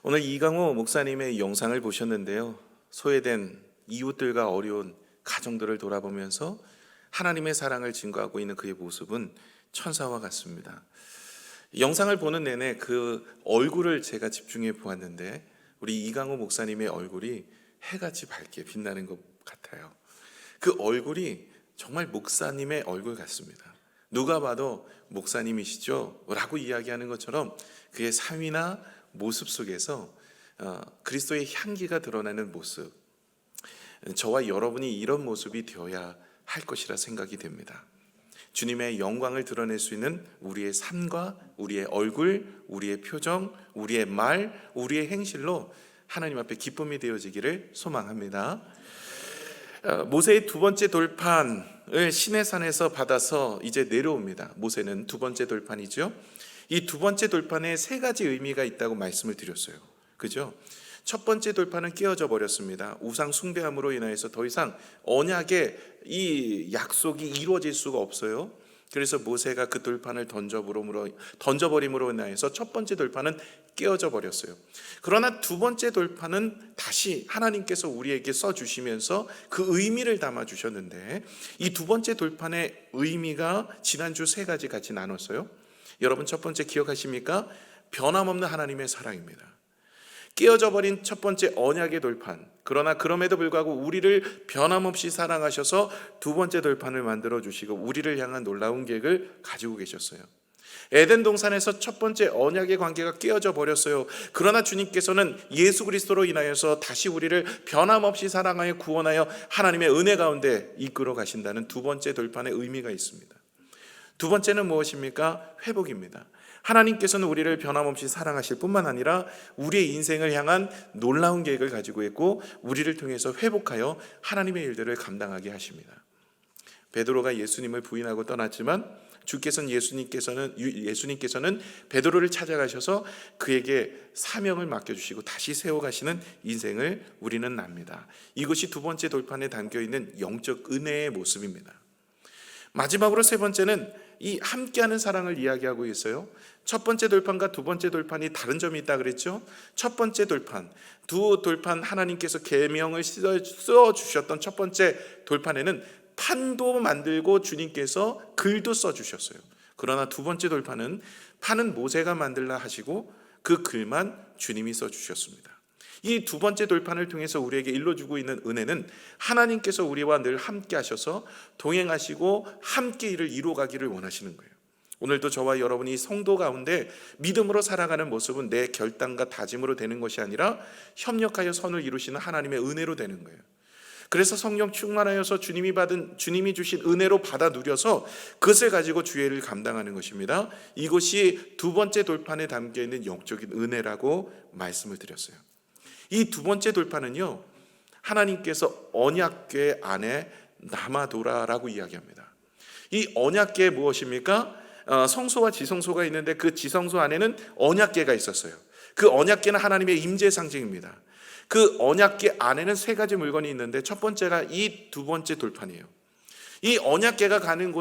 오늘 이강호 목사님의 영상을 보셨는데요. 소외된 이웃들과 어려운 가정들을 돌아보면서 하나님의 사랑을 증거하고 있는 그의 모습은 천사와 같습니다. 영상을 보는 내내 그 얼굴을 제가 집중해 보았는데 우리 이강호 목사님의 얼굴이 해같이 밝게 빛나는 것 같아요. 그 얼굴이 정말 목사님의 얼굴 같습니다. 누가 봐도 목사님이시죠? 라고 이야기하는 것처럼 그의 삶이나 모습 속에서 그리스도의 향기가 드러나는 모습, 저와 여러분이 이런 모습이 되어야 할 것이라 생각이 됩니다. 주님의 영광을 드러낼 수 있는 우리의 삶과 우리의 얼굴, 우리의 표정, 우리의 말, 우리의 행실로 하나님 앞에 기쁨이 되어지기를 소망합니다. 모세의 두 번째 돌판을 시내산에서 받아서 이제 내려옵니다. 모세는 두 번째 돌판이죠. 이 두 번째 돌판에 세 가지 의미가 있다고 말씀을 드렸어요. 그죠? 첫 번째 돌판은 깨어져 버렸습니다. 우상 숭배함으로 인하여서 더 이상 언약의 이 약속이 이루어질 수가 없어요. 그래서 모세가 그 돌판을 던져버림으로 인하여서 첫 번째 돌판은 깨어져 버렸어요. 그러나 두 번째 돌판은 다시 하나님께서 우리에게 써주시면서 그 의미를 담아주셨는데, 이 두 번째 돌판의 의미가 지난주 세 가지 같이 나눴어요. 여러분, 첫 번째 기억하십니까? 변함없는 하나님의 사랑입니다. 깨어져 버린 첫 번째 언약의 돌판, 그러나 그럼에도 불구하고 우리를 변함없이 사랑하셔서 두 번째 돌판을 만들어 주시고 우리를 향한 놀라운 계획을 가지고 계셨어요. 에덴 동산에서 첫 번째 언약의 관계가 깨어져 버렸어요. 그러나 주님께서는 예수 그리스도로 인하여서 다시 우리를 변함없이 사랑하여 구원하여 하나님의 은혜 가운데 이끌어 가신다는 두 번째 돌판의 의미가 있습니다. 두 번째는 무엇입니까? 회복입니다. 하나님께서는 우리를 변함없이 사랑하실 뿐만 아니라 우리의 인생을 향한 놀라운 계획을 가지고 있고 우리를 통해서 회복하여 하나님의 일들을 감당하게 하십니다. 베드로가 예수님을 부인하고 떠났지만 예수님께서는 베드로를 찾아가셔서 그에게 사명을 맡겨주시고 다시 세워가시는 인생을 우리는 납니다. 이것이 두 번째 돌판에 담겨있는 영적 은혜의 모습입니다. 마지막으로 세 번째는 이 함께하는 사랑을 이야기하고 있어요. 첫 번째 돌판과 두 번째 돌판이 다른 점이 있다 그랬죠. 첫 번째 돌판, 두 돌판 하나님께서 계명을 써주셨던 첫 번째 돌판에는 판도 만들고 주님께서 글도 써주셨어요. 그러나 두 번째 돌판은 판은 모세가 만들라 하시고 그 글만 주님이 써주셨습니다. 이 두 번째 돌판을 통해서 우리에게 일러주고 있는 은혜는 하나님께서 우리와 늘 함께 하셔서 동행하시고 함께 일을 이루어가기를 원하시는 거예요. 오늘도 저와 여러분이 성도 가운데 믿음으로 살아가는 모습은 내 결단과 다짐으로 되는 것이 아니라 협력하여 선을 이루시는 하나님의 은혜로 되는 거예요. 그래서 성령 충만하여서 주님이 주신 은혜로 받아 누려서 그것을 가지고 주의 일을 감당하는 것입니다. 이것이 두 번째 돌판에 담겨 있는 영적인 은혜라고 말씀을 드렸어요. 이 두 번째 돌판은요, 하나님께서 언약궤 안에 남아도라라고 이야기합니다. 이 언약궤 무엇입니까? 성소와 지성소가 있는데 그 지성소 안에는 언약궤가 있었어요. 그 언약궤는 하나님의 임재 상징입니다. 그 언약궤 안에는 세 가지 물건이 있는데 첫 번째가 이 두 번째 돌판이에요. 이 언약궤가 가는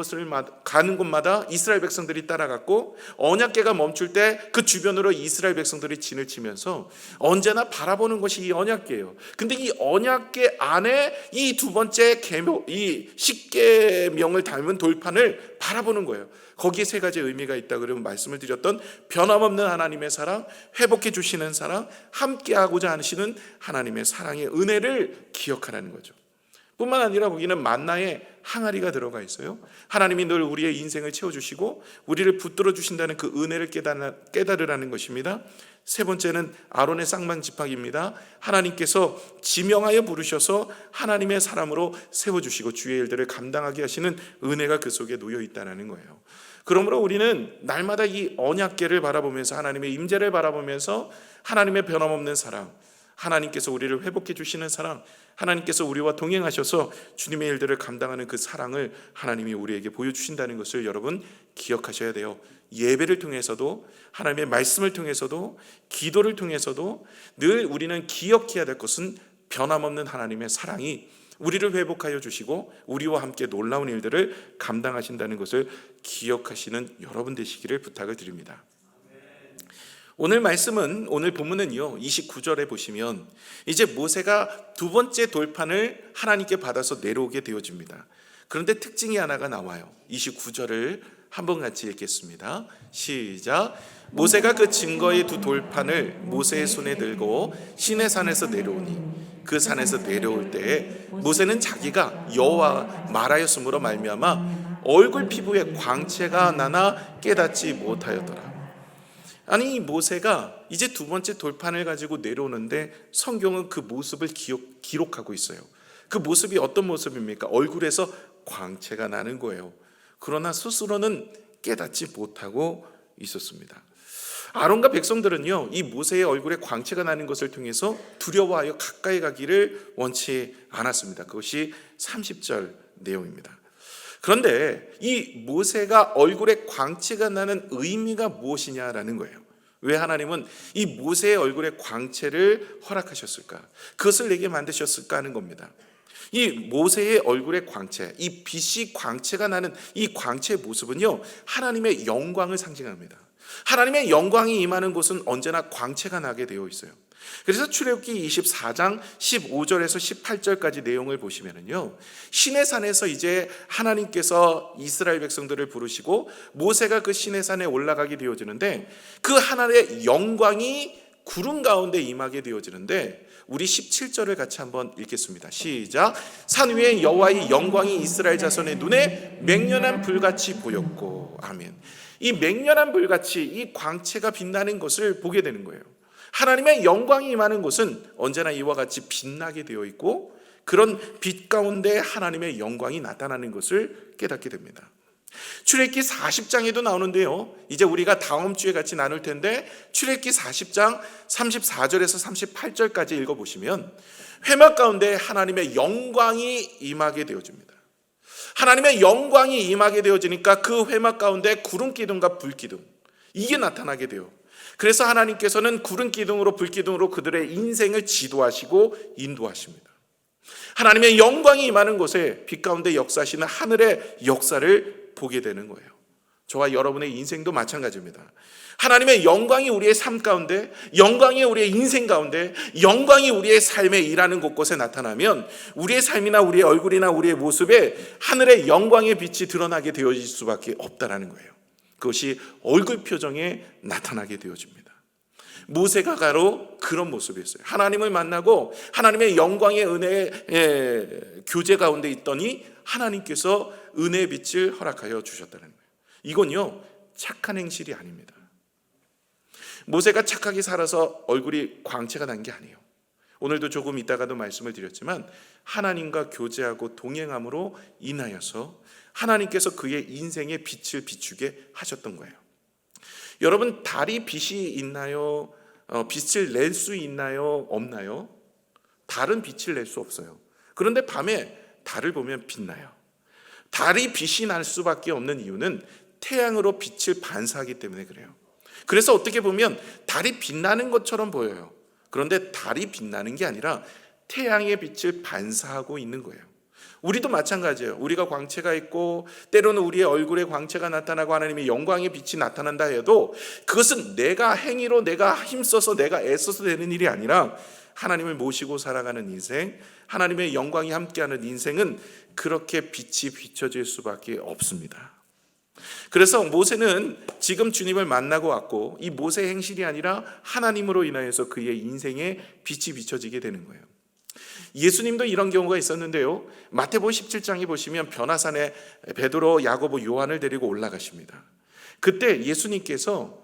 곳마다 이스라엘 백성들이 따라갔고, 언약궤가 멈출 때 그 주변으로 이스라엘 백성들이 진을 치면서 언제나 바라보는 것이 이 언약궤예요. 근데 이 언약궤 안에 이 두 번째 계명, 이 십계명을 담은 돌판을 바라보는 거예요. 거기에 세 가지 의미가 있다 그러면 말씀을 드렸던 변함없는 하나님의 사랑, 회복해 주시는 사랑, 함께하고자 하시는 하나님의 사랑의 은혜를 기억하라는 거죠. 뿐만 아니라 거기는 만나의 항아리가 들어가 있어요. 하나님이 늘 우리의 인생을 채워주시고 우리를 붙들어 주신다는 그 은혜를 깨달으라는 것입니다. 세 번째는 아론의 쌍방 지팡이입니다. 하나님께서 지명하여 부르셔서 하나님의 사람으로 세워주시고 주의 일들을 감당하게 하시는 은혜가 그 속에 놓여 있다는 거예요. 그러므로 우리는 날마다 이 언약궤를 바라보면서 하나님의 임재를 바라보면서 하나님의 변함없는 사랑, 하나님께서 우리를 회복해 주시는 사랑, 하나님께서 우리와 동행하셔서 주님의 일들을 감당하는 그 사랑을 하나님이 우리에게 보여주신다는 것을 여러분 기억하셔야 돼요. 예배를 통해서도, 하나님의 말씀을 통해서도, 기도를 통해서도 늘 우리는 기억해야 될 것은 변함없는 하나님의 사랑이 우리를 회복하여 주시고 우리와 함께 놀라운 일들을 감당하신다는 것을 기억하시는 여러분 되시기를 부탁을 드립니다. 오늘 말씀은, 오늘 본문은요 29절에 보시면 이제 모세가 두 번째 돌판을 하나님께 받아서 내려오게 되어집니다. 그런데 특징이 하나가 나와요. 29절을 한번 같이 읽겠습니다. 시작. 모세가 그 증거의 두 돌판을 모세의 손에 들고 시내산에서 내려오니 그 산에서 내려올 때에 모세는 자기가 여호와 말하였으므로 말미암아 얼굴 피부에 광채가 나나 깨닫지 못하였더라. 아니, 이 모세가 이제 두 번째 돌판을 가지고 내려오는데 성경은 그 모습을 기록하고 있어요. 그 모습이 어떤 모습입니까? 얼굴에서 광채가 나는 거예요. 그러나 스스로는 깨닫지 못하고 있었습니다. 아론과 백성들은요 이 모세의 얼굴에 광채가 나는 것을 통해서 두려워하여 가까이 가기를 원치 않았습니다. 그것이 30절 내용입니다. 그런데 이 모세가 얼굴에 광채가 나는 의미가 무엇이냐라는 거예요. 왜 하나님은 이 모세의 얼굴에 광채를 허락하셨을까? 그것을 내게 만드셨을까 하는 겁니다. 이 모세의 얼굴의 광채, 이 빛이 광채가 나는 이 광채의 모습은요 하나님의 영광을 상징합니다. 하나님의 영광이 임하는 곳은 언제나 광채가 나게 되어 있어요. 그래서 출애굽기 24장 15절에서 18절까지 내용을 보시면은요 시내산에서 이제 하나님께서 이스라엘 백성들을 부르시고 모세가 그 시내산에 올라가게 되어지는데 그 하나님의 영광이 구름 가운데 임하게 되어지는데 우리 17절을 같이 한번 읽겠습니다. 시작. 산 위에 여호와의 영광이 이스라엘 자손의 눈에 맹렬한 불같이 보였고. 아멘. 이 맹렬한 불같이 이 광채가 빛나는 것을 보게 되는 거예요. 하나님의 영광이 임하는 곳은 언제나 이와 같이 빛나게 되어 있고 그런 빛 가운데 하나님의 영광이 나타나는 것을 깨닫게 됩니다. 출애굽기 40장에도 나오는데요 이제 우리가 다음 주에 같이 나눌 텐데 출애굽기 40장 34절에서 38절까지 읽어보시면 회막 가운데 하나님의 영광이 임하게 되어집니다. 하나님의 영광이 임하게 되어지니까 그 회막 가운데 구름 기둥과 불 기둥 이게 나타나게 돼요. 그래서 하나님께서는 구름 기둥으로 불 기둥으로 그들의 인생을 지도하시고 인도하십니다. 하나님의 영광이 임하는 곳에 빛 가운데 역사하시는 하늘의 역사를 보게 되는 거예요. 저와 여러분의 인생도 마찬가지입니다. 하나님의 영광이 우리의 삶 가운데, 영광이 우리의 인생 가운데, 영광이 우리의 삶에 일하는 곳곳에 나타나면 우리의 삶이나 우리의 얼굴이나 우리의 모습에 하늘의 영광의 빛이 드러나게 되어질 수밖에 없다는 거예요. 그것이 얼굴 표정에 나타나게 되어집니다. 모세가 바로 그런 모습이었어요. 하나님을 만나고 하나님의 영광의 은혜의 교제 가운데 있더니 하나님께서 은혜의 빛을 허락하여 주셨다는 거예요. 이건요 착한 행실이 아닙니다. 모세가 착하게 살아서 얼굴이 광채가 난 게 아니에요. 오늘도 조금 이따가도 말씀을 드렸지만 하나님과 교제하고 동행함으로 인하여서 하나님께서 그의 인생의 빛을 비추게 하셨던 거예요. 여러분 달이 빛이 있나요? 빛을 낼 수 있나요? 없나요? 달은 빛을 낼 수 없어요. 그런데 밤에 달을 보면 빛나요. 달이 빛이 날 수밖에 없는 이유는 태양으로 빛을 반사하기 때문에 그래요. 그래서 어떻게 보면 달이 빛나는 것처럼 보여요. 그런데 달이 빛나는 게 아니라 태양의 빛을 반사하고 있는 거예요. 우리도 마찬가지예요. 우리가 광채가 있고 때로는 우리의 얼굴에 광채가 나타나고 하나님의 영광의 빛이 나타난다 해도 그것은 내가 행위로 내가 힘써서 내가 애써서 되는 일이 아니라 하나님을 모시고 살아가는 인생, 하나님의 영광이 함께하는 인생은 그렇게 빛이 비춰질 수밖에 없습니다. 그래서 모세는 지금 주님을 만나고 왔고 이 모세의 행실이 아니라 하나님으로 인하여서 그의 인생에 빛이 비춰지게 되는 거예요. 예수님도 이런 경우가 있었는데요. 마태복음 17장에 보시면 변화산에 베드로, 야고보, 요한을 데리고 올라가십니다. 그때 예수님께서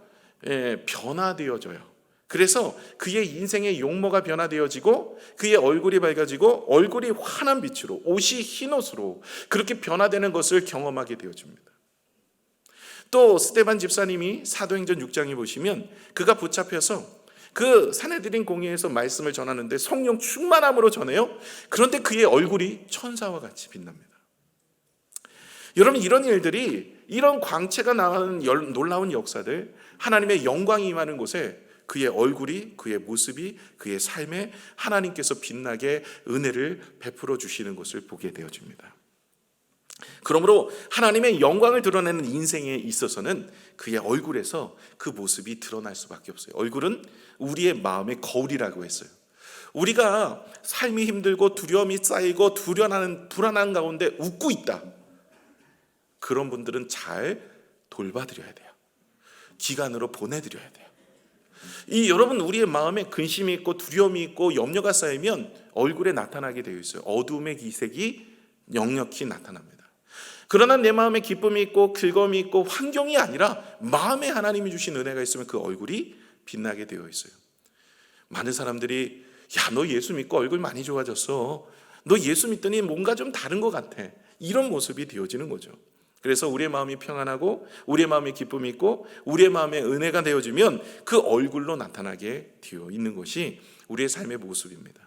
변화되어져요. 그래서 그의 인생의 용모가 변화되어지고 그의 얼굴이 밝아지고 얼굴이 환한 빛으로 옷이 흰옷으로 그렇게 변화되는 것을 경험하게 되어집니다. 또 스데반 집사님이 사도행전 6장에 보시면 그가 붙잡혀서 그 산헤드린 공회에서 말씀을 전하는데 성령 충만함으로 전해요. 그런데 그의 얼굴이 천사와 같이 빛납니다. 여러분 이런 일들이 이런 광채가 나는 놀라운 역사들 하나님의 영광이 임하는 곳에 그의 얼굴이 그의 모습이 그의 삶에 하나님께서 빛나게 은혜를 베풀어 주시는 것을 보게 되어집니다. 그러므로 하나님의 영광을 드러내는 인생에 있어서는 그의 얼굴에서 그 모습이 드러날 수밖에 없어요. 얼굴은 우리의 마음의 거울이라고 했어요. 우리가 삶이 힘들고 두려움이 쌓이고 불안한 가운데 웃고 있다. 그런 분들은 잘 돌봐드려야 돼요. 기관으로 보내드려야 돼요. 여러분, 우리의 마음에 근심이 있고 두려움이 있고 염려가 쌓이면 얼굴에 나타나게 되어 있어요. 어두움의 기색이 역력히 나타납니다. 그러나 내 마음에 기쁨이 있고 즐거움이 있고 환경이 아니라 마음에 하나님이 주신 은혜가 있으면 그 얼굴이 빛나게 되어 있어요. 많은 사람들이 야, 너 예수 믿고 얼굴 많이 좋아졌어. 너 예수 믿더니 뭔가 좀 다른 것 같아. 이런 모습이 되어지는 거죠. 그래서 우리의 마음이 평안하고 우리의 마음에 기쁨이 있고 우리의 마음에 은혜가 되어지면 그 얼굴로 나타나게 되어 있는 것이 우리의 삶의 모습입니다.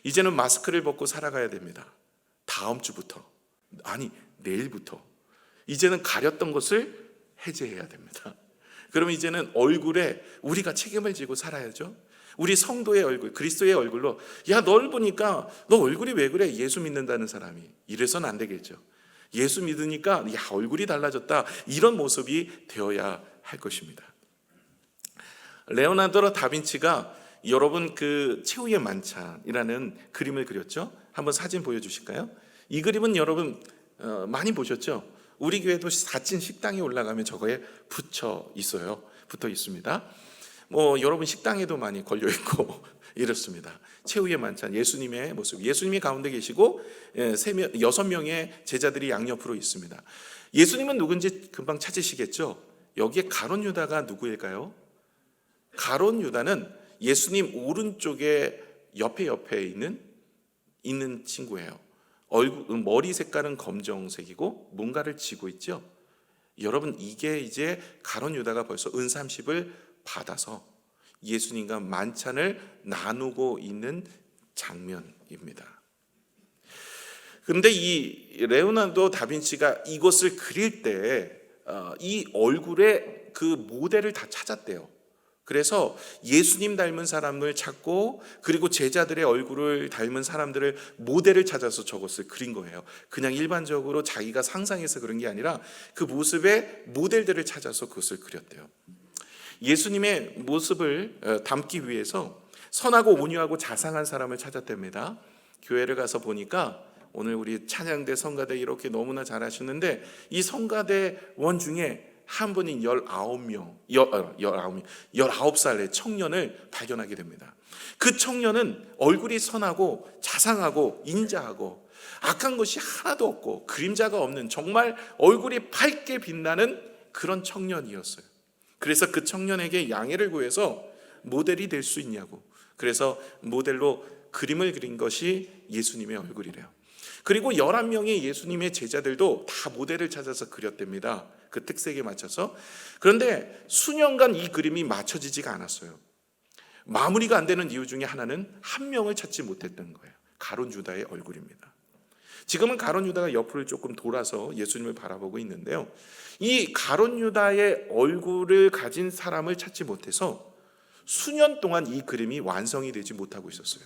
이제는 마스크를 벗고 살아가야 됩니다. 다음 주부터, 아니 내일부터 이제는 가렸던 것을 해제해야 됩니다. 그러면 이제는 얼굴에 우리가 책임을 지고 살아야죠. 우리 성도의 얼굴, 그리스도의 얼굴로 야, 널 보니까 너 얼굴이 왜 그래? 예수 믿는다는 사람이 이래서는 안 되겠죠. 예수 믿으니까 야, 얼굴이 달라졌다. 이런 모습이 되어야 할 것입니다. 레오나르도 다빈치가 여러분 그 최후의 만찬이라는 그림을 그렸죠. 한번 사진 보여주실까요? 이 그림은 여러분 많이 보셨죠? 우리 교회도 4층 식당에 올라가면 저거에 붙어 있습니다. 여러분 식당에도 많이 걸려 있고 이렇습니다. 최후의 만찬, 예수님의 모습. 예수님이 가운데 계시고 6명의 제자들이 양옆으로 있습니다. 예수님은 누군지 금방 찾으시겠죠? 여기에 가룟 유다가 누구일까요? 가룟 유다는 예수님 오른쪽에 옆에 있는 친구예요. 머리 색깔은 검정색이고 뭔가를 쥐고 있죠. 여러분, 이게 이제 가룟 유다가 벌써 은30을 받아서 예수님과 만찬을 나누고 있는 장면입니다. 그런데 이 레오나르도 다빈치가 이것을 그릴 때 이 얼굴에 그 모델을 다 찾았대요. 그래서 예수님 닮은 사람을 찾고 그리고 제자들의 얼굴을 닮은 사람들을 모델을 찾아서 저것을 그린 거예요. 그냥 일반적으로 자기가 상상해서 그런 게 아니라 그 모습의 모델들을 찾아서 그것을 그렸대요. 예수님의 모습을 담기 위해서 선하고 온유하고 자상한 사람을 찾았답니다. 교회를 가서 보니까 오늘 우리 찬양대 성가대 이렇게 너무나 잘하시는데 이 성가대원 중에 한 분인 19살의 청년을 발견하게 됩니다. 그 청년은 얼굴이 선하고 자상하고 인자하고 악한 것이 하나도 없고 그림자가 없는 정말 얼굴이 밝게 빛나는 그런 청년이었어요. 그래서 그 청년에게 양해를 구해서 모델이 될 수 있냐고. 그래서 모델로 그림을 그린 것이 예수님의 얼굴이래요. 그리고 11명의 예수님의 제자들도 다 모델을 찾아서 그렸답니다. 그 특색에 맞춰서. 그런데 수년간 이 그림이 맞춰지지가 않았어요. 마무리가 안 되는 이유 중에 하나는 한 명을 찾지 못했던 거예요. 가룟 유다의 얼굴입니다. 지금은 가룟 유다가 옆을 조금 돌아서 예수님을 바라보고 있는데요. 이 가룟 유다의 얼굴을 가진 사람을 찾지 못해서 수년 동안 이 그림이 완성이 되지 못하고 있었어요.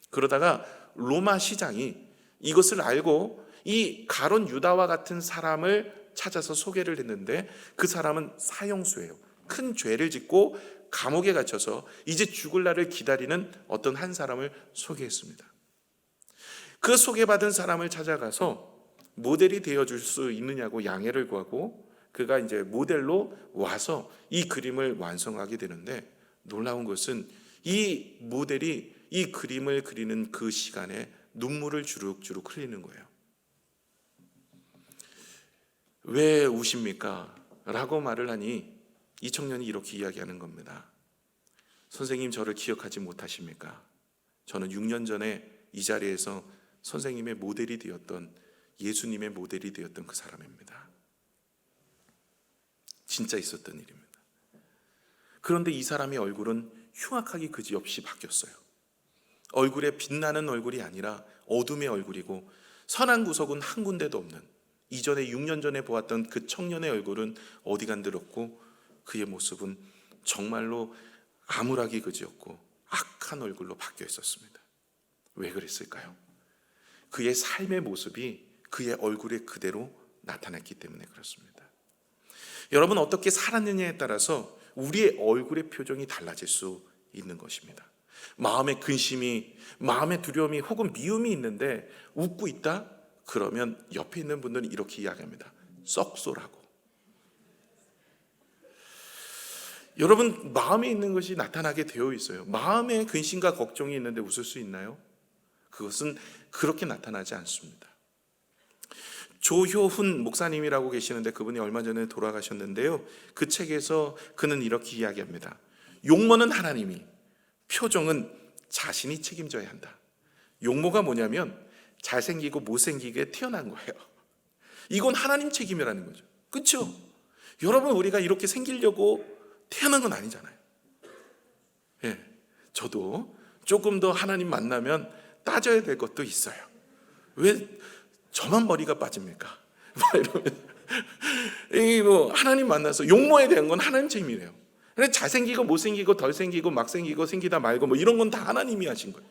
그러다가 로마 시장이 이것을 알고 이 가룟 유다와 같은 사람을 찾아서 소개를 했는데 그 사람은 사형수예요. 큰 죄를 짓고 감옥에 갇혀서 이제 죽을 날을 기다리는 어떤 한 사람을 소개했습니다. 그 소개받은 사람을 찾아가서 모델이 되어줄 수 있느냐고 양해를 구하고 그가 이제 모델로 와서 이 그림을 완성하게 되는데 놀라운 것은 이 모델이 이 그림을 그리는 그 시간에 눈물을 주룩주룩 흘리는 거예요. 왜 우십니까? 라고 말을 하니 이 청년이 이렇게 이야기하는 겁니다. 선생님, 저를 기억하지 못하십니까? 저는 6년 전에 이 자리에서 선생님의 모델이 되었던, 예수님의 모델이 되었던 그 사람입니다. 진짜 있었던 일입니다. 그런데 이 사람의 얼굴은 흉악하기 그지없이 바뀌었어요. 얼굴에 빛나는 얼굴이 아니라 어둠의 얼굴이고 선한 구석은 한 군데도 없는, 이전에 6년 전에 보았던 그 청년의 얼굴은 어디 간들었고 그의 모습은 정말로 암울하기 그지없고 악한 얼굴로 바뀌어 있었습니다. 왜 그랬을까요? 그의 삶의 모습이 그의 얼굴에 그대로 나타났기 때문에 그렇습니다. 여러분, 어떻게 살았느냐에 따라서 우리의 얼굴의 표정이 달라질 수 있는 것입니다. 마음의 근심이, 마음의 두려움이 혹은 미움이 있는데 웃고 있다? 그러면 옆에 있는 분들은 이렇게 이야기합니다. 썩소라고. 여러분, 마음에 있는 것이 나타나게 되어 있어요. 마음에 근심과 걱정이 있는데 웃을 수 있나요? 그것은 그렇게 나타나지 않습니다. 조효훈 목사님이라고 계시는데 그분이 얼마 전에 돌아가셨는데요. 그 책에서 그는 이렇게 이야기합니다. 용모는 하나님이, 표정은 자신이 책임져야 한다. 용모가 뭐냐면 잘생기고 못생기게 태어난 거예요. 이건 하나님 책임이라는 거죠. 그렇죠? 여러분, 우리가 이렇게 생기려고 태어난 건 아니잖아요. 예, 저도 조금 더 하나님 만나면 따져야 될 것도 있어요. 왜 저만 머리가 빠집니까? 이러면 하나님 만나서 용모에 대한 건 하나님 책임이래요. 잘생기고 못생기고 덜 생기고 막 생기고 생기다 말고 이런 건 다 하나님이 하신 거예요.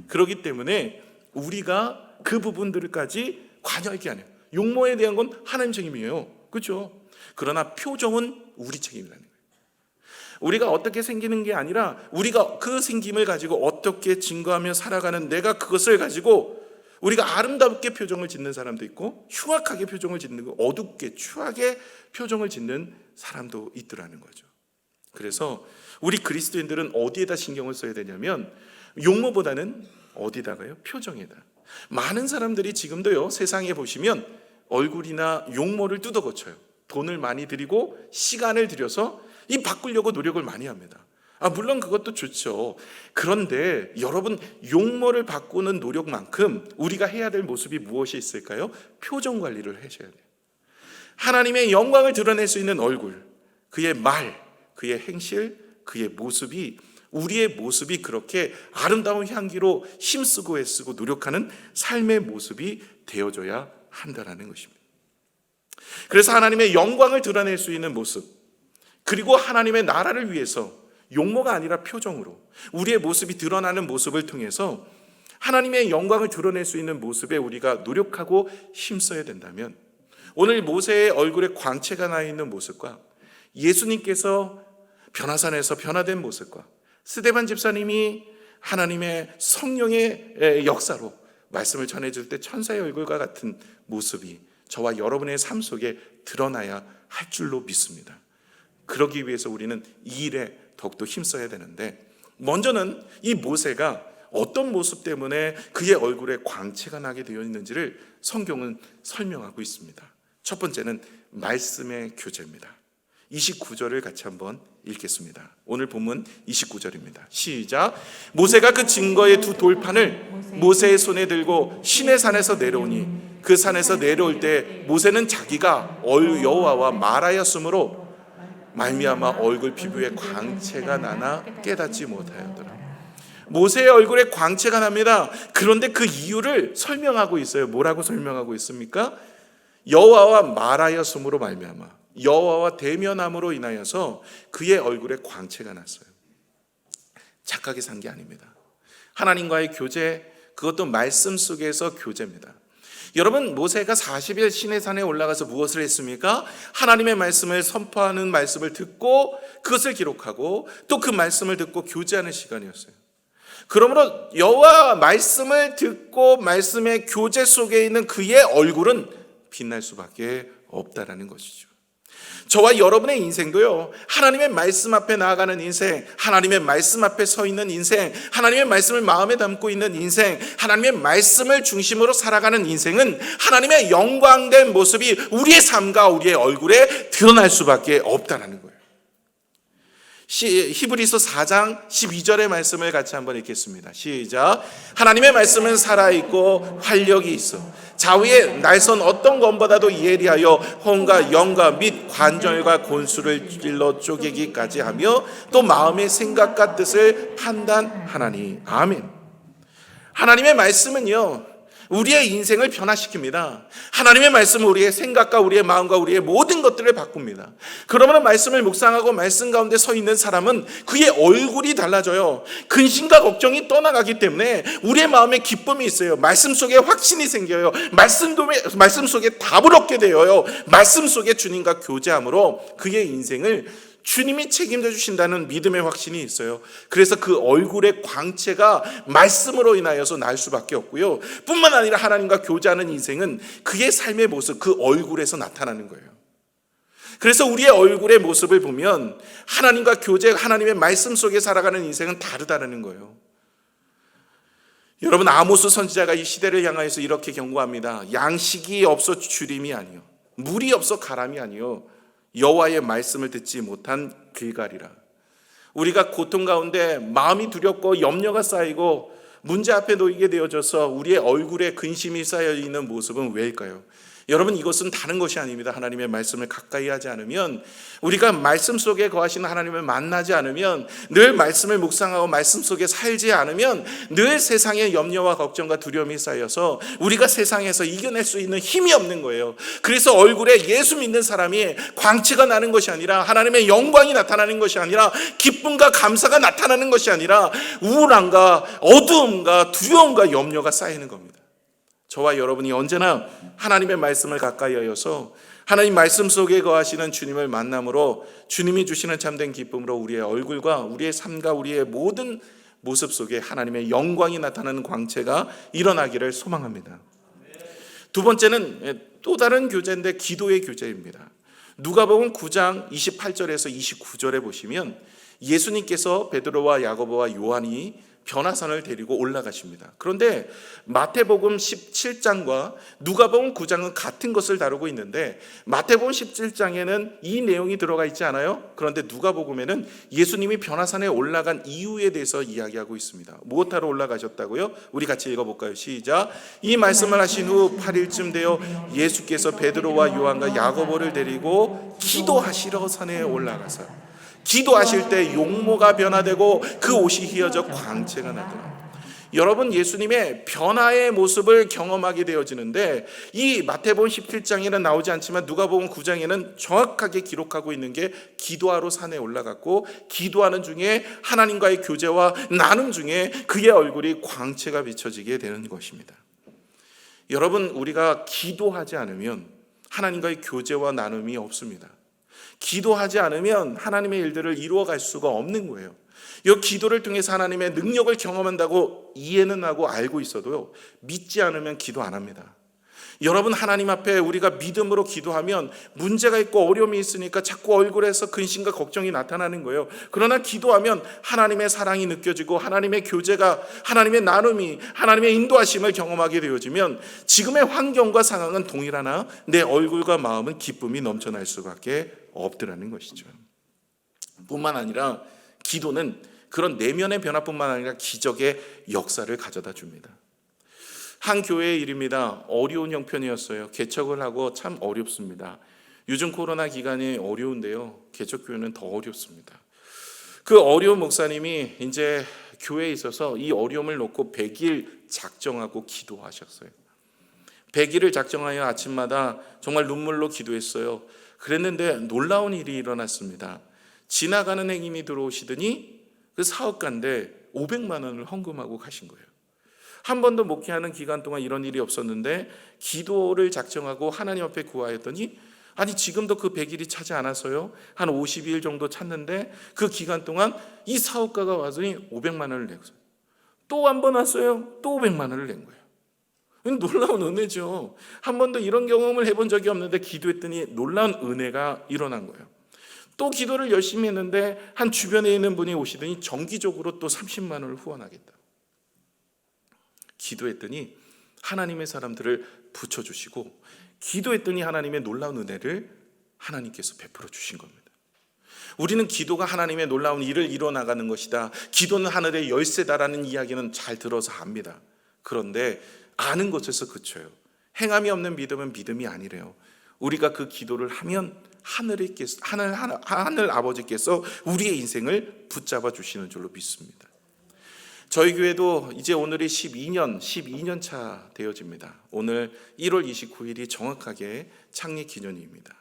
그렇기 때문에 우리가 그 부분들까지 관여할 게 아니에요. 용모에 대한 건 하나님 책임이에요. 그렇죠? 그러나 표정은 우리 책임이라는 거예요. 우리가 어떻게 생기는 게 아니라 우리가 그 생김을 가지고 어떻게 증거하며 살아가는, 내가 그것을 가지고 우리가 아름답게 표정을 짓는 사람도 있고 흉악하게 표정을 짓는 거, 어둡게 추하게 표정을 짓는 사람도 있더라는 거죠. 그래서 우리 그리스도인들은 어디에다 신경을 써야 되냐면 용모보다는 어디다가요? 표정에다. 많은 사람들이 지금도요, 세상에 보시면 얼굴이나 용모를 뜯어 고쳐요. 돈을 많이 들이고 시간을 들여서 이 바꾸려고 노력을 많이 합니다. 물론 그것도 좋죠. 그런데 여러분, 용모를 바꾸는 노력만큼 우리가 해야 될 모습이 무엇이 있을까요? 표정 관리를 하셔야 돼요. 하나님의 영광을 드러낼 수 있는 얼굴, 그의 말, 그의 행실, 그의 모습이, 우리의 모습이 그렇게 아름다운 향기로 힘쓰고 애쓰고 노력하는 삶의 모습이 되어줘야 한다는 것입니다. 그래서 하나님의 영광을 드러낼 수 있는 모습, 그리고 하나님의 나라를 위해서 용모가 아니라 표정으로 우리의 모습이 드러나는 모습을 통해서 하나님의 영광을 드러낼 수 있는 모습에 우리가 노력하고 힘써야 된다면, 오늘 모세의 얼굴에 광채가 나 있는 모습과 예수님께서 변화산에서 변화된 모습과 스데반 집사님이 하나님의 성령의 역사로 말씀을 전해줄 때 천사의 얼굴과 같은 모습이 저와 여러분의 삶 속에 드러나야 할 줄로 믿습니다. 그러기 위해서 우리는 이 일에 더욱더 힘써야 되는데, 먼저는 이 모세가 어떤 모습 때문에 그의 얼굴에 광채가 나게 되어 있는지를 성경은 설명하고 있습니다. 첫 번째는 말씀의 교제입니다. 29절을 같이 한번 읽겠습니다. 오늘 본문 29절입니다. 시작. 모세가 그 증거의 두 돌판을 모세의 손에 들고 시내 산에서 내려오니 그 산에서 내려올 때 모세는 자기가 여호와와 말하였으므로 말미암아 얼굴 피부에 광채가 나나 깨닫지 못하였더라. 모세의 얼굴에 광채가 납니다. 그런데 그 이유를 설명하고 있어요. 뭐라고 설명하고 있습니까? 여호와와 말하였으므로 말미암아, 여호와와 대면함으로 인하여서 그의 얼굴에 광채가 났어요. 착하게 산 게 아닙니다. 하나님과의 교제, 그것도 말씀 속에서 교제입니다. 여러분, 모세가 40일 시내산에 올라가서 무엇을 했습니까? 하나님의 말씀을 선포하는 말씀을 듣고 그것을 기록하고 또 그 말씀을 듣고 교제하는 시간이었어요. 그러므로 여호와 말씀을 듣고 말씀의 교제 속에 있는 그의 얼굴은 빛날 수밖에 없다라는 것이죠. 저와 여러분의 인생도요, 하나님의 말씀 앞에 나아가는 인생, 하나님의 말씀 앞에 서 있는 인생, 하나님의 말씀을 마음에 담고 있는 인생, 하나님의 말씀을 중심으로 살아가는 인생은 하나님의 영광된 모습이 우리의 삶과 우리의 얼굴에 드러날 수밖에 없다는 거예요. 히브리서 4장 12절의 말씀을 같이 한번 읽겠습니다. 시작. 하나님의 말씀은 살아있고 활력이 있어 좌우의 날선 어떤 검보다도 예리하여 혼과 영과 및 관절과 골수를 찔러 쪼개기까지 하며 또 마음의 생각과 뜻을 판단하나니. 아멘. 하나님의 말씀은요, 우리의 인생을 변화시킵니다. 하나님의 말씀은 우리의 생각과 우리의 마음과 우리의 모든 것들을 바꿉니다. 그러므로 말씀을 묵상하고 말씀 가운데 서 있는 사람은 그의 얼굴이 달라져요. 근심과 걱정이 떠나가기 때문에 우리의 마음에 기쁨이 있어요. 말씀 속에 확신이 생겨요. 말씀 속에 답을 얻게 되어요. 말씀 속에 주님과 교제함으로 그의 인생을 주님이 책임져 주신다는 믿음의 확신이 있어요. 그래서 그 얼굴의 광채가 말씀으로 인하여서 날 수밖에 없고요. 뿐만 아니라 하나님과 교제하는 인생은 그의 삶의 모습, 그 얼굴에서 나타나는 거예요. 그래서 우리의 얼굴의 모습을 보면 하나님과 교제, 하나님의 말씀 속에 살아가는 인생은 다르다는 거예요. 여러분, 아모스 선지자가 이 시대를 향하여서 이렇게 경고합니다. 양식이 없어 주림이 아니요, 물이 없어 가람이 아니요, 여호와의 말씀을 듣지 못한 길갈이라. 우리가 고통 가운데 마음이 두렵고 염려가 쌓이고 문제 앞에 놓이게 되어져서 우리의 얼굴에 근심이 쌓여 있는 모습은 왜일까요? 여러분, 이것은 다른 것이 아닙니다. 하나님의 말씀을 가까이 하지 않으면, 우리가 말씀 속에 거하시는 하나님을 만나지 않으면, 늘 말씀을 묵상하고 말씀 속에 살지 않으면 늘 세상의 염려와 걱정과 두려움이 쌓여서 우리가 세상에서 이겨낼 수 있는 힘이 없는 거예요. 그래서 얼굴에 예수 믿는 사람이 광채가 나는 것이 아니라, 하나님의 영광이 나타나는 것이 아니라, 기쁨과 감사가 나타나는 것이 아니라 우울함과 어두움과 두려움과 염려가 쌓이는 겁니다. 저와 여러분이 언제나 하나님의 말씀을 가까이 하여서 하나님 말씀 속에 거하시는 주님을 만남으로 주님이 주시는 참된 기쁨으로 우리의 얼굴과 우리의 삶과 우리의 모든 모습 속에 하나님의 영광이 나타나는 광채가 일어나기를 소망합니다. 두 번째는 또 다른 교제인데 기도의 교제입니다. 누가복음 9장 28절에서 29절에 보시면 예수님께서 베드로와 야고보와 요한이 변화산을 데리고 올라가십니다. 그런데 마태복음 17장과 누가복음 9장은 같은 것을 다루고 있는데, 마태복음 17장에는 이 내용이 들어가 있지 않아요? 그런데 누가복음에는 예수님이 변화산에 올라간 이유에 대해서 이야기하고 있습니다. 무엇하러 올라가셨다고요? 우리 같이 읽어볼까요? 시작. 이 말씀을 하신 후 8일쯤 되어 예수께서 베드로와 요한과 야고보를 데리고 기도하시러 산에 올라가서, 기도하실 때 용모가 변화되고 그 옷이 휘어져 광채가 나더라. 여러분, 예수님의 변화의 모습을 경험하게 되어지는데, 이 마태복음 17장에는 나오지 않지만 누가복음 9장에는 정확하게 기록하고 있는 게 기도하러 산에 올라갔고, 기도하는 중에 하나님과의 교제와 나눔 중에 그의 얼굴이 광채가 비춰지게 되는 것입니다. 여러분, 우리가 기도하지 않으면 하나님과의 교제와 나눔이 없습니다. 기도하지 않으면 하나님의 일들을 이루어갈 수가 없는 거예요. 이 기도를 통해서 하나님의 능력을 경험한다고 이해는 하고 알고 있어도요, 믿지 않으면 기도 안 합니다. 여러분, 하나님 앞에 우리가 믿음으로 기도하면 문제가 있고 어려움이 있으니까 자꾸 얼굴에서 근심과 걱정이 나타나는 거예요. 그러나 기도하면 하나님의 사랑이 느껴지고 하나님의 교제가, 하나님의 나눔이, 하나님의 인도하심을 경험하게 되어지면 지금의 환경과 상황은 동일하나 내 얼굴과 마음은 기쁨이 넘쳐날 수밖에 없더라는 것이죠. 뿐만 아니라 기도는 그런 내면의 변화뿐만 아니라 기적의 역사를 가져다 줍니다. 한 교회의 일입니다. 어려운 형편이었어요. 개척을 하고 참 어렵습니다. 요즘 코로나 기간이 어려운데요, 개척교회는 더 어렵습니다. 그 어려운 목사님이 이제 교회에 있어서 이 어려움을 놓고 100일 작정하고 기도하셨어요. 100일을 작정하여 아침마다 정말 눈물로 기도했어요. 그랬는데 놀라운 일이 일어났습니다. 지나가는 행인이 들어오시더니 그 사업가인데 500만 원을 헌금하고 가신 거예요. 한 번도 목회하는 기간 동안 이런 일이 없었는데 기도를 작정하고 하나님 앞에 구하였더니, 아니 지금도 그 100일이 차지 않아서요, 한 52일 정도 찼는데 그 기간 동안 이 사업가가 와서니 500만 원을 내고 또 한 번 왔어요. 또 500만 원을 낸 거예요. 놀라운 은혜죠. 한 번도 이런 경험을 해본 적이 없는데 기도했더니 놀라운 은혜가 일어난 거예요. 또 기도를 열심히 했는데 한 주변에 있는 분이 오시더니 정기적으로 또 30만 원을 후원하겠다. 기도했더니 하나님의 사람들을 붙여주시고, 기도했더니 하나님의 놀라운 은혜를 하나님께서 베풀어 주신 겁니다. 우리는 기도가 하나님의 놀라운 일을 이뤄나가는 것이다, 기도는 하늘의 열쇠다라는 이야기는 잘 들어서 압니다. 그런데 아는 것에서 그쳐요. 행함이 없는 믿음은 믿음이 아니래요. 우리가 그 기도를 하면 하늘 아버지께서 우리의 인생을 붙잡아 주시는 줄로 믿습니다. 저희 교회도 이제 오늘이 12년 차 되어집니다. 오늘 1월 29일이 정확하게 창립 기념일입니다.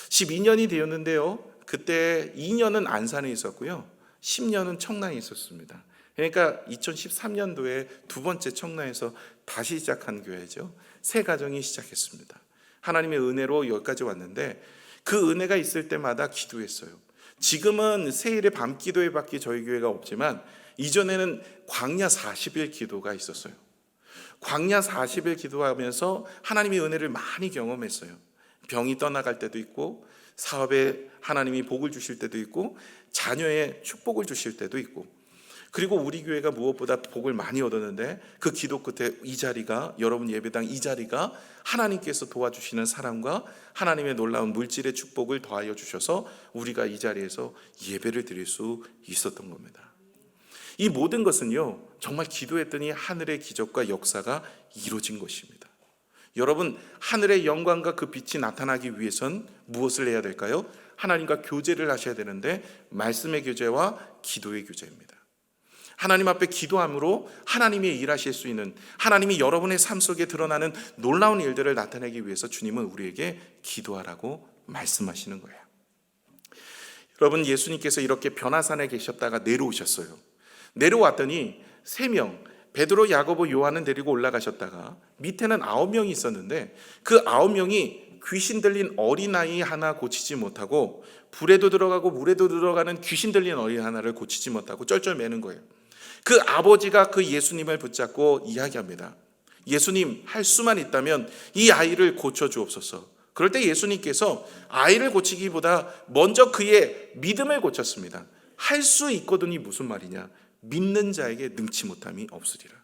12년이 되었는데요. 그때 2년은 안산에 있었고요. 10년은 청라에 있었습니다. 그러니까 2013년도에 두 번째 청라에서 다시 시작한 교회죠. 새 가정이 시작했습니다. 하나님의 은혜로 여기까지 왔는데 그 은혜가 있을 때마다 기도했어요. 지금은 세일의 밤 기도회 밖에 저희 교회가 없지만 이전에는 광야 40일 기도가 있었어요. 광야 40일 기도하면서 하나님의 은혜를 많이 경험했어요. 병이 떠나갈 때도 있고, 사업에 하나님이 복을 주실 때도 있고, 자녀의 축복을 주실 때도 있고, 그리고 우리 교회가 무엇보다 복을 많이 얻었는데 그 기도 끝에 이 자리가, 여러분 예배당 이 자리가 하나님께서 도와주시는 사랑과 하나님의 놀라운 물질의 축복을 더하여 주셔서 우리가 이 자리에서 예배를 드릴 수 있었던 겁니다. 이 모든 것은요, 정말 기도했더니 하늘의 기적과 역사가 이루어진 것입니다. 여러분, 하늘의 영광과 그 빛이 나타나기 위해선 무엇을 해야 될까요? 하나님과 교제를 하셔야 되는데 말씀의 교제와 기도의 교제입니다. 하나님 앞에 기도함으로 하나님이 일하실 수 있는, 하나님이 여러분의 삶 속에 드러나는 놀라운 일들을 나타내기 위해서 주님은 우리에게 기도하라고 말씀하시는 거예요. 여러분, 예수님께서 이렇게 변화산에 계셨다가 내려오셨어요. 내려왔더니 3명, 베드로, 야고보, 요한은 데리고 올라가셨다가 밑에는 9명이 있었는데 그 9명이 귀신 들린 어린아이 하나 고치지 못하고 불에도 들어가고 물에도 들어가는 귀신 들린 어린 하나를 고치지 못하고 쩔쩔매는 거예요. 그 아버지가 그 예수님을 붙잡고 이야기합니다. 예수님, 할 수만 있다면 이 아이를 고쳐주옵소서. 그럴 때 예수님께서 아이를 고치기보다 먼저 그의 믿음을 고쳤습니다. 할 수 있거든이 무슨 말이냐? 믿는 자에게 능치 못함이 없으리라.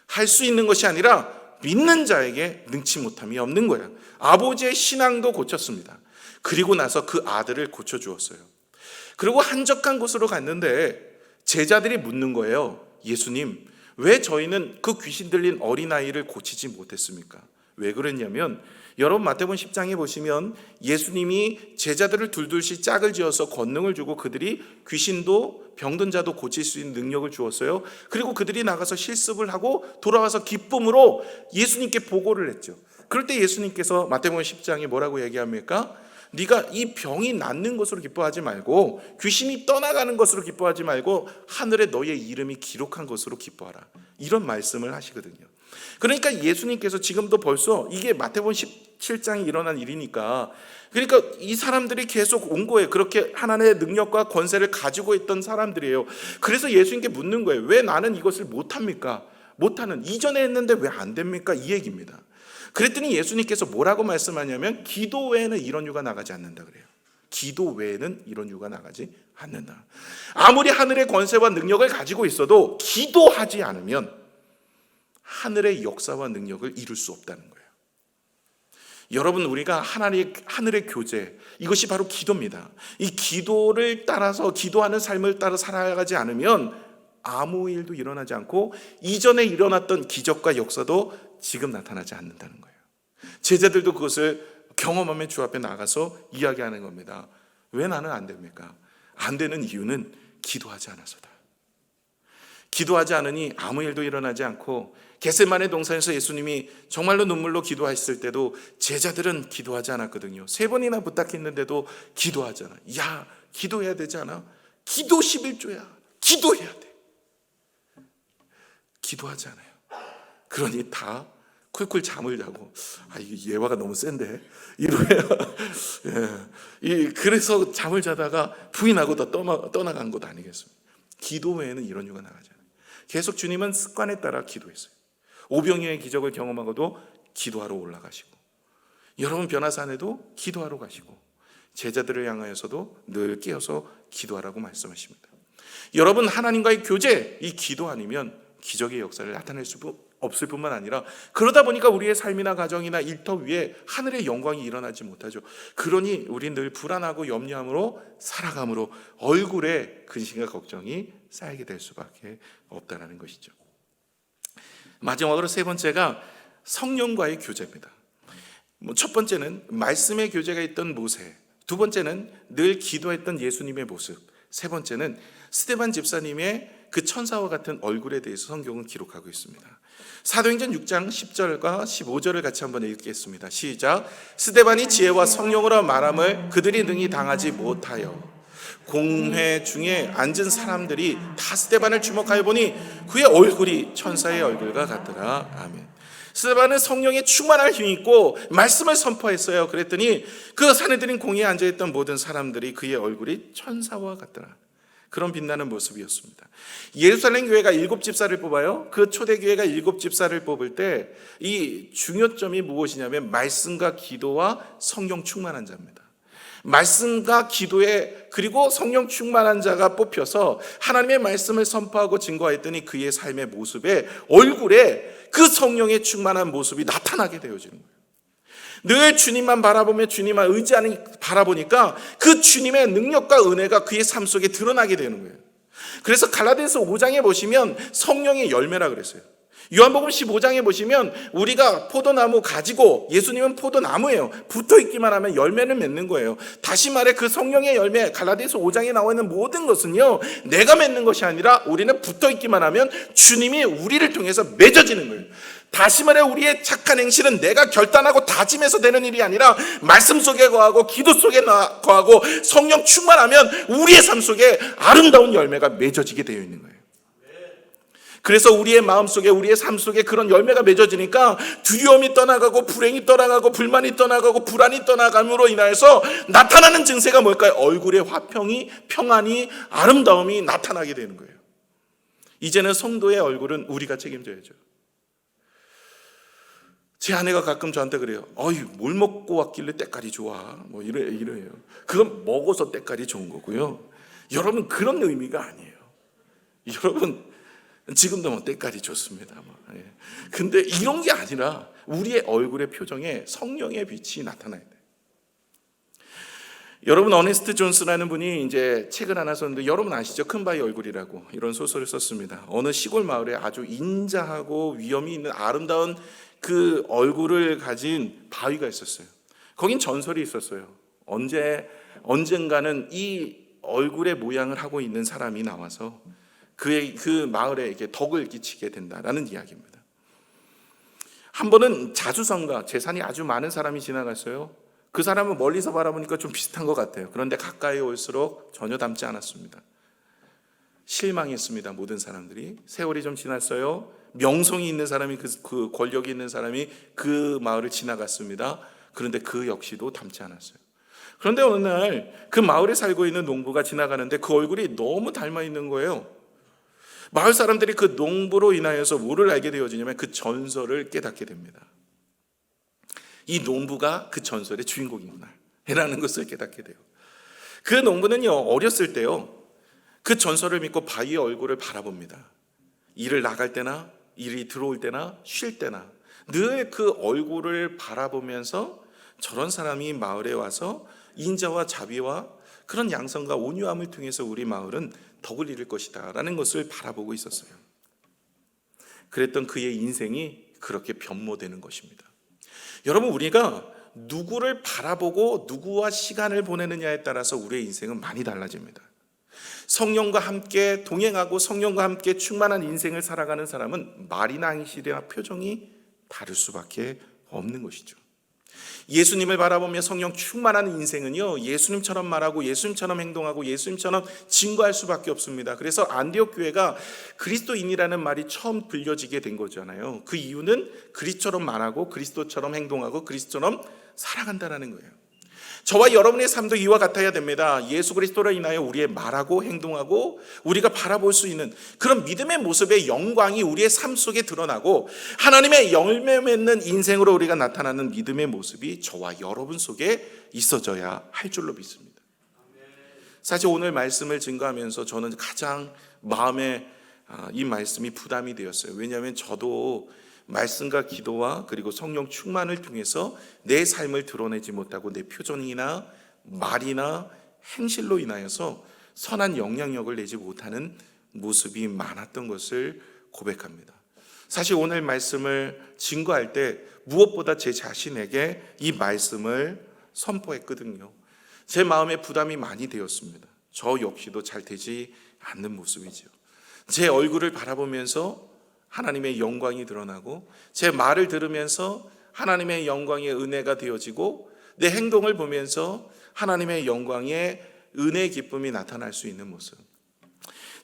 할 수 있는 것이 아니라 믿는 자에게 능치 못함이 없는 거야. 아버지의 신앙도 고쳤습니다. 그리고 나서 그 아들을 고쳐주었어요. 그리고 한적한 곳으로 갔는데 제자들이 묻는 거예요. 예수님, 왜 저희는 그 귀신 들린 어린아이를 고치지 못했습니까? 왜 그랬냐면, 여러분 마태복음 10장에 보시면 예수님이 제자들을 둘둘씩 짝을 지어서 권능을 주고 그들이 귀신도 병든 자도 고칠 수 있는 능력을 주었어요. 그리고 그들이 나가서 실습을 하고 돌아와서 기쁨으로 예수님께 보고를 했죠. 그럴 때 예수님께서 마태복음 10장에 뭐라고 얘기합니까? 네가 이 병이 낫는 것으로 기뻐하지 말고 귀신이 떠나가는 것으로 기뻐하지 말고 하늘에 너의 이름이 기록한 것으로 기뻐하라. 이런 말씀을 하시거든요. 그러니까 예수님께서 지금도 벌써 이게 마태복음 17장에 일어난 일이니까, 그러니까 이 사람들이 계속 온 거예요. 그렇게 하나님의 능력과 권세를 가지고 있던 사람들이에요. 그래서 예수님께 묻는 거예요. 왜 나는 이것을 못합니까? 못하는, 이전에 했는데 왜 안 됩니까? 이 얘기입니다. 그랬더니 예수님께서 뭐라고 말씀하냐면 기도 외에는 이런 유가 나가지 않는다 그래요. 기도 외에는 이런 유가 나가지 않는다. 아무리 하늘의 권세와 능력을 가지고 있어도 기도하지 않으면 하늘의 역사와 능력을 이룰 수 없다는 거예요. 여러분, 우리가 하늘의 교제, 이것이 바로 기도입니다. 이 기도를 따라서, 기도하는 삶을 따라 살아가지 않으면 아무 일도 일어나지 않고 이전에 일어났던 기적과 역사도 지금 나타나지 않는다는 거예요. 제자들도 그것을 경험하며 주 앞에 나가서 이야기하는 겁니다. 왜 나는 안 됩니까? 안 되는 이유는 기도하지 않아서다. 기도하지 않으니 아무 일도 일어나지 않고, 겟세마네 동산에서 예수님이 정말로 눈물로 기도했을 때도 제자들은 기도하지 않았거든요. 3번이나 부탁했는데도 기도하지 않아. 야, 기도해야 되지 않아? 기도 11조야. 기도해야 돼. 기도하지 않아요. 그러니 다 쿨쿨 잠을 자고, 이게 예화가 너무 센데 이러면 그래서 잠을 자다가 부인하고 다 떠나간 것 아니겠습니까? 기도 외에는 이런 이유가 나가지 않아요. 계속 주님은 습관에 따라 기도했어요. 오병이어의 기적을 경험하고도 기도하러 올라가시고, 여러분 변화산에도 기도하러 가시고, 제자들을 향하여서도 늘 깨어서 기도하라고 말씀하십니다. 여러분, 하나님과의 교제, 이 기도 아니면 기적의 역사를 나타낼 수 없을 뿐만 아니라, 그러다 보니까 우리의 삶이나 가정이나 일터 위에 하늘의 영광이 일어나지 못하죠. 그러니 우리는 늘 불안하고 염려함으로 살아감으로 얼굴에 근심과 걱정이 쌓이게 될 수밖에 없다는 것이죠. 마지막으로 3번째가 성령과의 교제입니다. 첫 번째는 말씀의 교제가 있던 모세, 두 번째는 늘 기도했던 예수님의 모습, 세 번째는 스데반 집사님의 그 천사와 같은 얼굴에 대해서 성경은 기록하고 있습니다. 사도행전 6장 10절과 15절을 같이 한번 읽겠습니다. 시작. 스데반이 지혜와 성령으로 말함을 그들이 능히 당하지 못하여 공회 중에 앉은 사람들이 다 스데반을 주목하여 보니 그의 얼굴이 천사의 얼굴과 같더라. 아멘. 스데반은 성령에 충만할 힘이 있고 말씀을 선포했어요. 그랬더니 그 사내들인 공회에 앉아있던 모든 사람들이 그의 얼굴이 천사와 같더라. 그런 빛나는 모습이었습니다. 예루살렘 교회가 7집사를 뽑아요. 그 초대교회가 7집사를 뽑을 때 이 중요점이 무엇이냐면 말씀과 기도와 성령 충만한 자입니다. 말씀과 기도에 그리고 성령 충만한 자가 뽑혀서 하나님의 말씀을 선포하고 증거했더니 그의 삶의 모습에 얼굴에 그 성령의 충만한 모습이 나타나게 되어지는 거예요. 늘 주님만 바라보며 주님만 의지하는 바라보니까 그 주님의 능력과 은혜가 그의 삶 속에 드러나게 되는 거예요. 그래서 갈라디아서 5장에 보시면 성령의 열매라 그랬어요. 요한복음 15장에 보시면 우리가 포도나무 가지고 예수님은 포도나무예요. 붙어있기만 하면 열매를 맺는 거예요. 다시 말해 그 성령의 열매 갈라디아서 5장에 나와 있는 모든 것은요 내가 맺는 것이 아니라 우리는 붙어있기만 하면 주님이 우리를 통해서 맺어지는 거예요. 다시 말해 우리의 착한 행실은 내가 결단하고 다짐해서 되는 일이 아니라 말씀 속에 거하고 기도 속에 거하고 성령 충만하면 우리의 삶 속에 아름다운 열매가 맺어지게 되어 있는 거예요. 그래서 우리의 마음속에 우리의 삶 속에 그런 열매가 맺어지니까 두려움이 떠나가고 불행이 떠나가고 불만이 떠나가고 불안이 떠나감으로 인하여서 나타나는 증세가 뭘까요? 얼굴에 화평이 평안이 아름다움이 나타나게 되는 거예요. 이제는 성도의 얼굴은 우리가 책임져야죠. 제 아내가 가끔 저한테 그래요. 뭘 먹고 왔길래 때깔이 좋아? 뭐 이래요. 그건 먹어서 때깔이 좋은 거고요. 여러분 그런 의미가 아니에요. 여러분 지금도 뭐 때깔이 좋습니다. 근데 이런 게 아니라 우리의 얼굴의 표정에 성령의 빛이 나타나야 돼요. 여러분 어네스트 존스라는 분이 이제 책을 하나 썼는데 여러분 아시죠? 큰바위 얼굴이라고 이런 소설을 썼습니다. 어느 시골 마을에 아주 인자하고 위엄이 있는 아름다운 그 얼굴을 가진 바위가 있었어요. 거긴 전설이 있었어요. 언젠가는 이 얼굴의 모양을 하고 있는 사람이 나와서 그 마을에 이렇게 덕을 끼치게 된다라는 이야기입니다. 한 번은 자수성가 재산이 아주 많은 사람이 지나갔어요. 그 사람은 멀리서 바라보니까 좀 비슷한 것 같아요. 그런데 가까이 올수록 전혀 닮지 않았습니다. 실망했습니다. 모든 사람들이. 세월이 좀 지났어요. 명성이 있는 사람이 그 권력이 있는 사람이 그 마을을 지나갔습니다. 그런데 그 역시도 닮지 않았어요. 그런데 어느 날 그 마을에 살고 있는 농부가 지나가는데 그 얼굴이 너무 닮아 있는 거예요. 마을 사람들이 그 농부로 인하여서 뭐를 알게 되어지냐면 그 전설을 깨닫게 됩니다. 이 농부가 그 전설의 주인공이구나 라는 것을 깨닫게 돼요. 그 농부는요 어렸을 때요 그 전설을 믿고 바위의 얼굴을 바라봅니다. 일을 나갈 때나 일이 들어올 때나 쉴 때나 늘 그 얼굴을 바라보면서 저런 사람이 마을에 와서 인자와 자비와 그런 양성과 온유함을 통해서 우리 마을은 덕을 이룰 것이다 라는 것을 바라보고 있었어요. 그랬던 그의 인생이 그렇게 변모되는 것입니다. 여러분 우리가 누구를 바라보고 누구와 시간을 보내느냐에 따라서 우리의 인생은 많이 달라집니다. 성령과 함께 동행하고 성령과 함께 충만한 인생을 살아가는 사람은 말이나 행실이나 표정이 다를 수밖에 없는 것이죠. 예수님을 바라보며 성령 충만한 인생은요 예수님처럼 말하고 예수님처럼 행동하고 예수님처럼 증거할 수밖에 없습니다. 그래서 안디옥 교회가 그리스도인이라는 말이 처음 불려지게 된 거잖아요. 그 이유는 그리스도처럼 말하고 그리스도처럼 행동하고 그리스도처럼 살아간다는 거예요. 저와 여러분의 삶도 이와 같아야 됩니다. 예수 그리스도로 인하여 우리의 말하고 행동하고 우리가 바라볼 수 있는 그런 믿음의 모습의 영광이 우리의 삶 속에 드러나고 하나님의 열매 맺는 인생으로 우리가 나타나는 믿음의 모습이 저와 여러분 속에 있어져야 할 줄로 믿습니다. 사실 오늘 말씀을 증거하면서 저는 가장 마음에 이 말씀이 부담이 되었어요. 왜냐하면 저도 말씀과 기도와 그리고 성령 충만을 통해서 내 삶을 드러내지 못하고 내 표정이나 말이나 행실로 인하여서 선한 영향력을 내지 못하는 모습이 많았던 것을 고백합니다. 사실 오늘 말씀을 증거할 때 무엇보다 제 자신에게 이 말씀을 선포했거든요. 제 마음에 부담이 많이 되었습니다. 저 역시도 잘 되지 않는 모습이죠. 제 얼굴을 바라보면서 하나님의 영광이 드러나고, 제 말을 들으면서 하나님의 영광의 은혜가 되어지고, 내 행동을 보면서 하나님의 영광의 은혜의 기쁨이 나타날 수 있는 모습.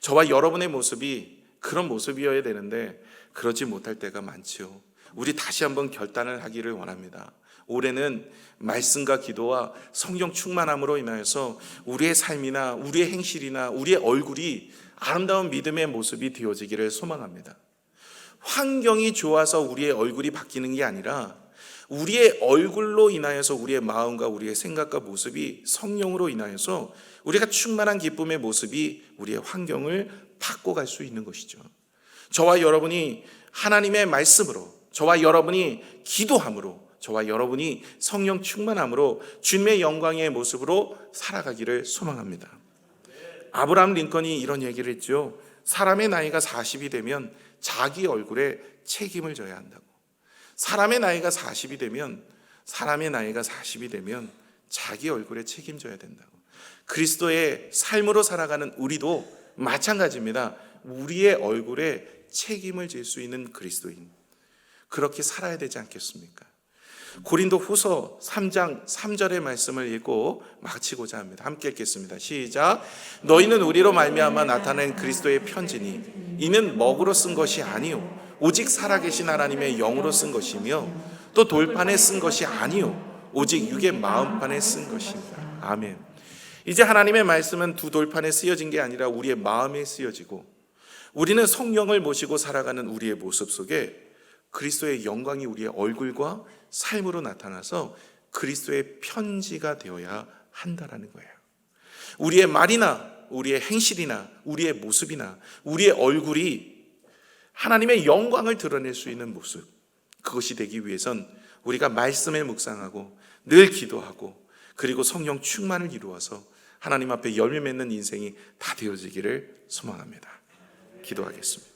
저와 여러분의 모습이 그런 모습이어야 되는데 그러지 못할 때가 많죠. 우리 다시 한번 결단을 하기를 원합니다. 올해는 말씀과 기도와 성령 충만함으로 인하여서 우리의 삶이나 우리의 행실이나 우리의 얼굴이 아름다운 믿음의 모습이 되어지기를 소망합니다. 환경이 좋아서 우리의 얼굴이 바뀌는 게 아니라 우리의 얼굴로 인하여서 우리의 마음과 우리의 생각과 모습이 성령으로 인하여서 우리가 충만한 기쁨의 모습이 우리의 환경을 바꿔갈 수 있는 것이죠. 저와 여러분이 하나님의 말씀으로, 저와 여러분이 기도함으로, 저와 여러분이 성령 충만함으로 주님의 영광의 모습으로 살아가기를 소망합니다. 아브라함 링컨이 이런 얘기를 했죠. 사람의 나이가 40이 되면 자기 얼굴에 책임을 져야 한다고. 사람의 나이가 40이 되면 자기 얼굴에 책임져야 된다고. 그리스도의 삶으로 살아가는 우리도 마찬가지입니다. 우리의 얼굴에 책임을 질 수 있는 그리스도인, 그렇게 살아야 되지 않겠습니까? 고린도 후서 3장 3절의 말씀을 읽고 마치고자 합니다. 함께 읽겠습니다. 시작. 너희는 우리로 말미암아 나타낸 그리스도의 편지니 이는 먹으로 쓴 것이 아니요 오직 살아계신 하나님의 영으로 쓴 것이며 또 돌판에 쓴 것이 아니요 오직 육의 마음판에 쓴 것입니다. 아멘. 이제 하나님의 말씀은 두 돌판에 쓰여진 게 아니라 우리의 마음에 쓰여지고, 우리는 성령을 모시고 살아가는 우리의 모습 속에 그리스도의 영광이 우리의 얼굴과 삶으로 나타나서 그리스도의 편지가 되어야 한다라는 거예요. 우리의 말이나 우리의 행실이나 우리의 모습이나 우리의 얼굴이 하나님의 영광을 드러낼 수 있는 모습, 그것이 되기 위해선 우리가 말씀에 묵상하고 늘 기도하고 그리고 성령 충만을 이루어서 하나님 앞에 열매 맺는 인생이 다 되어지기를 소망합니다. 기도하겠습니다.